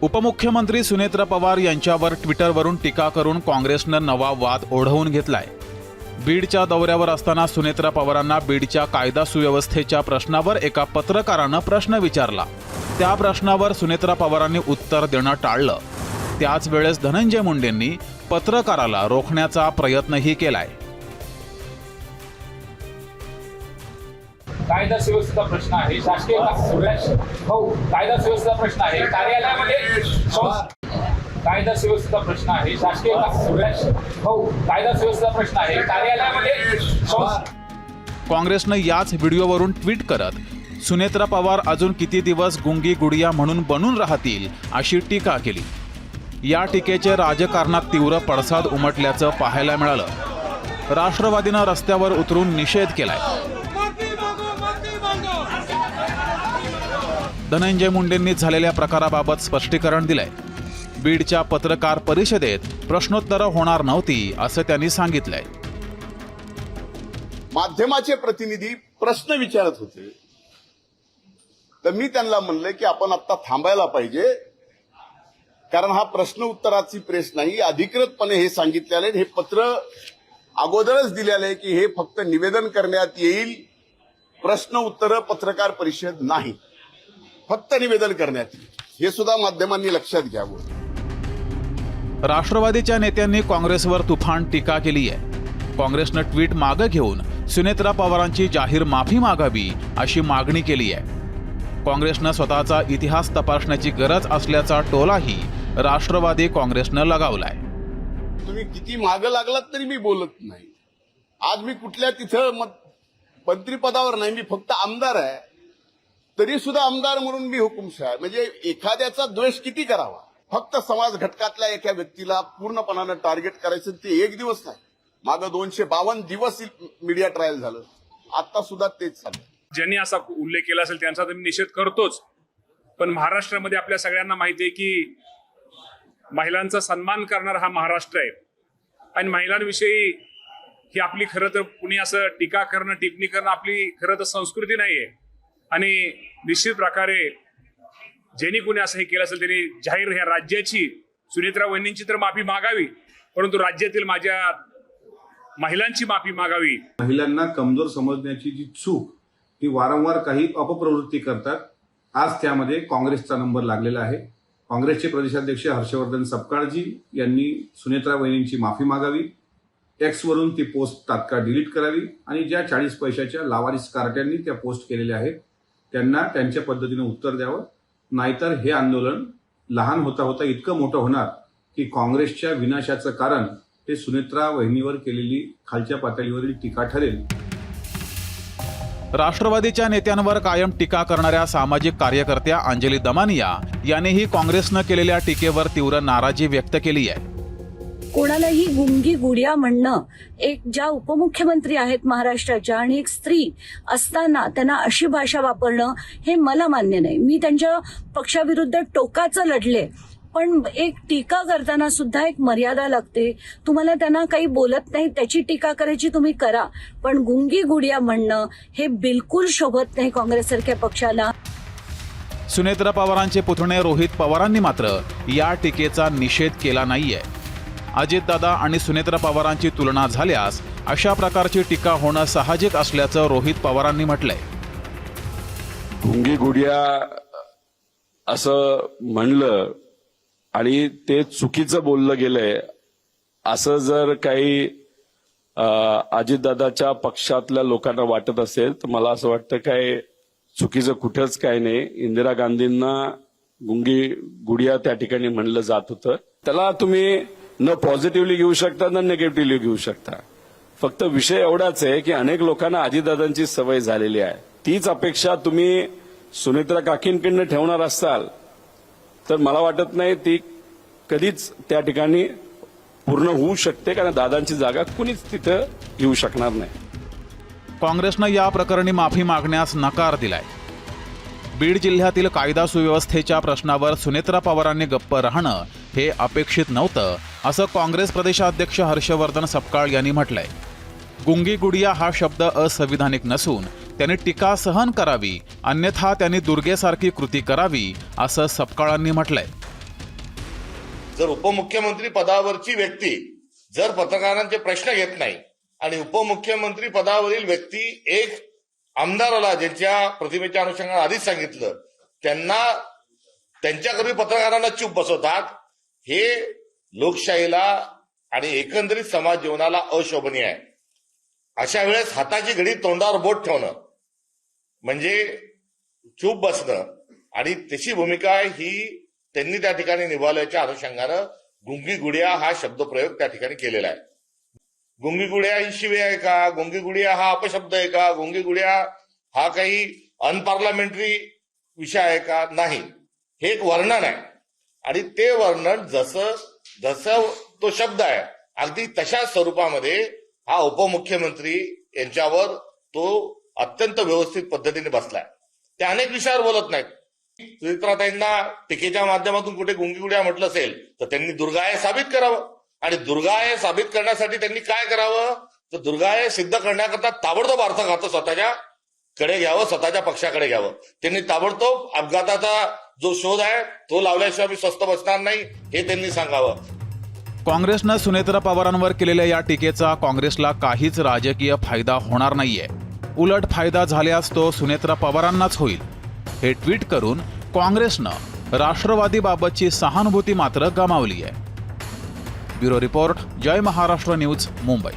उपमुख्यमंत्री सुनेत्रा पवार यांच्यावर ट्विटरवरून टीका करून काँग्रेसनं नवा वाद ओढवून घेतलाय। बीडच्या दौऱ्यावर असताना सुनेत्रा पवारांना बीडच्या कायदा सुव्यवस्थेच्या प्रश्नावर एका पत्रकारानं प्रश्न विचारला। त्या प्रश्नावर सुनेत्रा पवारांनी उत्तर देणं टाळलं। त्याच वेळेस धनंजय मुंडेंनी पत्रकाराला रोखण्याचा प्रयत्नही केलाय। कायदा सुव्यवस्थेचा प्रश्न आहे, शासकीय कायदा सुव्यवस्थेचा प्रश्न आहे, कार्यालयामध्ये कायदा सुव्यवस्थेचा प्रश्न आहे, शासकीय कायदा सुव्यवस्थेचा प्रश्न आहे, कार्यालयामध्ये काँग्रेसनं याच व्हिडिओवरून ट्विट करत सुनेत्रा पवार अजून किती दिवस गुंगी गुडिया म्हणून बनून राहतील अशी टीका केली। या टीकेचे राजकारणात तीव्र पडसाद उमटल्याचं पाहायला मिळालं। राष्ट्रवादीनं रस्त्यावर उतरून निषेध केलाय। धनंजय मुंडेंनी झालेल्या प्रकाराबाबत स्पष्टीकरण दिलंय। बीडच्या पत्रकार परिषदेत प्रश्नोत्तरं होणार नव्हती असं त्यांनी सांगितलंय। माध्यमाचे प्रतिनिधी प्रश्न विचारत होते, तर मी त्यांना म्हणलं की आपण आता थांबायला पाहिजे, कारण हा प्रश्न उत्तराची प्रेस नाही। अधिकृतपणे हे सांगितलेले, हे पत्र अगोदरच दिलेलं आहे की हे फक्त निवेदन करण्यात येईल, प्रश्न उत्तर पत्रकार परिषद नाही, फक्त निवेदन करण्यात येईल, हे सुद्धा माध्यमांनी लक्षात घ्यावं। राष्ट्रवादीच्या नेत्यांनी काँग्रेसवर तुफान टीका केली आहे। काँग्रेसनं ट्विट मागे घेऊन सुनेत्रा पवारांची जाहीर माफी मागावी अशी मागणी केली आहे। काँग्रेसनं स्वतःचा इतिहास तपासण्याची गरज असल्याचा टोलाही राष्ट्रवादी काँग्रेसनं लगावलाय। तुम्ही किती मागे लागलात तरी मी बोलत नाही। आज मी कुठल्या तिथं मंत्रिपदावर नाही, मी फक्त आमदार आहे, तरी सुद्धा आमदार म्हणून मी हुकुमशाह। म्हणजे एखाद्याचा द्वेष किती करावा, फक्त समाज घटकातल्या एका व्यक्तीला पूर्णपणानं टार्गेट करायचं, ते एक दिवस नाही, मागं 252 दिवस मीडिया ट्रायल झालं, आता सुद्धा तेच चाललं। ज्यांनी असा उल्लेख केला असेल त्यांचा तर मी निषेध करतोच, पण महाराष्ट्रामध्ये आपल्या सगळ्यांना माहिती आहे की महिलांचा सन्मान करणारा हा महाराष्ट्र आहे, आणि महिलांविषयी ही आपली खरं तर कुणी असं टीका करणं, टिप्पणी करणं आपली खरं तर संस्कृती नाहीये। आणि निश्चित प्रकारे ज्यांनी कुणी असं हे केलं असेल त्यांनी जाहीर ह्या राज्याची, सुनेत्रा वहिनींची तर माफी मागावी, परंतु राज्यातील माझ्या महिलांची माफी मागावी। महिलांना कमजोर समजण्याची जी चूक, ती वारंवार काही अपप्रवृत्ती करतात, आज त्यामध्ये काँग्रेसचा नंबर लागलेला आहे। काँग्रेसचे प्रदेशाध्यक्ष हर्षवर्धन सपकाळजी यांनी सुनेत्रा वहिनींची माफी मागावी, एक्सवरून ती पोस्ट तात्काळ डिलीट करावी, आणि ज्या 40 पैशाच्या लावारिस कार्ट्यांनी त्या पोस्ट केलेल्या आहेत त्यांना त्यांच्या पद्धतीने उत्तर द्यावं, नाहीतर हे आंदोलन लहान होता होता इतकं मोठं होणार की काँग्रेसच्या विनाशाचं कारण ते सुनेत्रा वहिनीवर केलेली खालच्या पातळीवरील टीका ठरेल। राष्ट्रवादीच्या नेत्यांवर कायम टीका करणाऱ्या सामाजिक कार्यकर्त्या अंजली दमानिया यांनीही काँग्रेसनं केलेल्या टीकेवर तीव्र नाराजी व्यक्त केली आहे। कोणालाही गुंगी गुडिया म्हणणं, एक ज्या उपमुख्यमंत्री आहेत महाराष्ट्राच्या आणि एक स्त्री असताना त्यांना अशी भाषा वापरणं हे मला मान्य नाही। मी त्यांच्या पक्षाविरुद्ध टोकाचं लढले, पण एक टीका करताना सुद्धा एक मर्यादा लागते। तुम्हाला त्यांना काही बोलत नाही त्याची टीका करायची तुम्ही करा, पण गुंगी गुडिया म्हणणं हे बिलकुल शोभत नाही काँग्रेससारख्या पक्षाला। सुनेत्रा पवारांचे पुतणे रोहित पवारांनी मात्र या टीकेचा निषेध केला नाहीये। अजितदादा आणि सुनेत्रा पवारांची तुलना झाल्यास अशा प्रकारची टीका होणं साहजिक असल्याचं रोहित पवारांनी म्हटलंय। गुंगी गुडिया असं म्हणलं आणि ते चुकीचं बोललं गेलंय असं जर काही अजितदादाच्या पक्षातल्या लोकांना वाटत असेल तर मला असं वाटतं काय चुकीचं कुठंच काय नाही। इंदिरा गांधींना गुंगी गुडिया त्या ठिकाणी म्हणलं जात होतं, त्याला तुम्ही न पॉझिटिव्हली घेऊ शकता न निगेटिव्हली घेऊ शकता। फक्त विषय एवढाच आहे की अनेक लोकांना अजितदादांची सवय झालेली आहे, तीच अपेक्षा तुम्ही सुनेत्रा काकींकडनं ठेवणार असाल तर मला वाटत नाही ती कधीच त्या ठिकाणी पूर्ण होऊ शकते, कारण दादांची जागा कुणीच तिथं घेऊ शकणार नाही। काँग्रेसनं या प्रकरणी माफी मागण्यास नकार दिलाय। बीड जिल्ह्यातील कायदा सुव्यवस्थेच्या प्रश्नावर सुनेत्रा पवारांनी गप्प राहणं हे अपेक्षित नव्हतं असं काँग्रेस प्रदेशाध्यक्ष हर्षवर्धन सपकाळ यांनी म्हटलंय। गुंगी गुडिया हा शब्द असंविधानिक नसून त्यांनी टीका सहन करावी, अन्यथा त्यांनी दुर्गेसारखी कृती करावी असं सपकाळांनी म्हटलंय। जर उपमुख्यमंत्री पदावरची व्यक्ती जर पत्रकारांचे प्रश्न घेत नाही आणि उपमुख्यमंत्री पदावरील व्यक्ती एक आमदाराला ज्यांच्या प्रतिमेच्या अनुषंगाने आधीच सांगितलं त्यांच्याकरवी पत्रकारांना चूप बसवतात, हे लोकशाहीला आणि एकंदरीत समाज जीवनाला अशोभनीय आहे. अशा वेळेस हाताची घडी तोंडावर बोट ठेवणं म्हणजे चूप बसणं आणि तशी भूमिका ही त्यांनी त्या ठिकाणी निभावल्याच्या अनुषंगानं गुंगी गुडिया हा शब्दप्रयोग त्या ठिकाणी केलेला आहे. गुंगी गुडिया ही शिवी आहे का? गुंगी गुडिया हा अपशब्द आहे का? गुंगी गुडिया हा काही अनपार्लमेंटरी विषय आहे का? नाही, हे एक वर्णन आहे आणि ते वर्णन जसं तो शब्द आहे अगदी तशाच स्वरूपामध्ये हा उपमुख्यमंत्री यांच्यावर तो अत्यंत व्यवस्थित पद्धतीने बसलाय. ते अनेक विषयावर बोलत नाहीत. सुचित्राताईंना टीकेच्या माध्यमातून कुठे गुंगी गुडिया म्हटलं असेल तर त्यांनी दुर्गाय साबित करावं आणि दुर्गाय साबित करण्यासाठी त्यांनी काय करावं तर दुर्गाय सिद्ध करण्याकरता ताबडतोब अर्थघात स्वतःच्या कडे घ्यावं, स्वतःच्या पक्षाकडे घ्यावं. त्यांनी ताबडतोब अपघाताचा जो शोध आहे तो लावल्याशिवाय मी स्वस्थ बसणार नाही हे त्यांनी सांगावं. काँग्रेसनं सुनेत्रा पवारांवर केलेल्या या टीकेचा काँग्रेसला काहीच राजकीय फायदा होणार नाहीये. उलट फायदा झाल्यास तो सुनेत्रा पवारांनाच होईल. हे ट्विट करून काँग्रेसनं राष्ट्रवादीबाबतची सहानुभूती मात्र गमावली आहे. ब्युरो रिपोर्ट, जय महाराष्ट्र न्यूज, मुंबई.